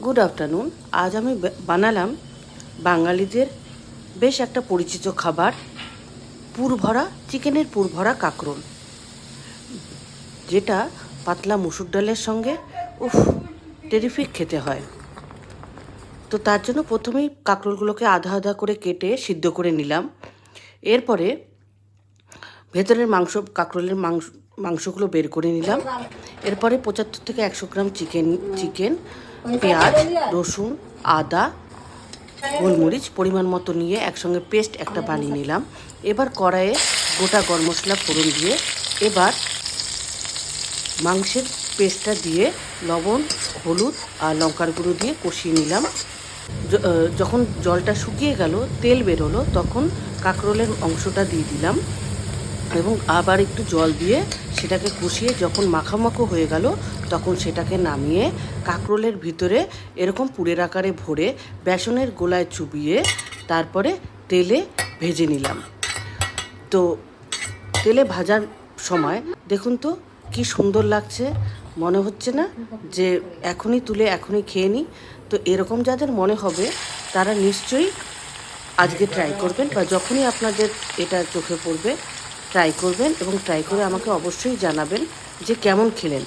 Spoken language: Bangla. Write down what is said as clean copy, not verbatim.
Good afternoon. আজ আমি বানালাম বাঙালিদের বেশ একটা পরিচিত খাবার, পুরভরা চিকেনের পুরভরা কাঁকরোল, যেটা পাতলা মুসুর ডালের সঙ্গে উফ টেরিফিক খেতে হয়। তো তার জন্য প্রথমেই কাঁকরোলগুলোকে আধা আধা করে কেটে সিদ্ধ করে নিলাম। এরপরে ভেতরের কাঁকরোলের মাংসগুলো বের করে নিলাম। এরপরে 75 থেকে 100 গ্রাম চিকেন, পেঁয়াজ, রসুন, আদা, গোলমরিচ পরিমাণ মতো নিয়ে একসঙ্গে পেস্ট একটা বানিয়ে নিলাম। এবার কড়াইয়ে গোটা গরম মশলা ফোড়ন দিয়ে এবার মাংসের পেস্টটা দিয়ে লবণ, হলুদ আর লঙ্কার গুঁড়ো দিয়ে কষিয়ে নিলাম। যখন জলটা শুকিয়ে গেল, তেল বেরোলো, তখন কাঁকরোলের অংশটা দিয়ে দিলাম এবং আবার একটু জল দিয়ে সেটাকে কষিয়ে যখন মাখামাখো হয়ে গেল, তখন সেটাকে নামিয়ে কাঁকরোলের ভিতরে এরকম পুরের আকারে ভরে বেসনের গোলায় চুবিয়ে তারপরে তেলে ভেজে নিলাম। তো তেলে ভাজার সময় দেখুন তো কি সুন্দর লাগছে, মনে হচ্ছে না যে এখনই তুলে এখনই খেয়ে নিই? তো এরকম যাদের মনে হবে তারা নিশ্চয়ই আজকে ট্রাই করবেন, বা যখনই আপনাদের এটা চোখে পড়বে ট্রাই করবেন এবং ট্রাই করে আমাকে অবশ্যই জানাবেন যে কেমন খেলেন।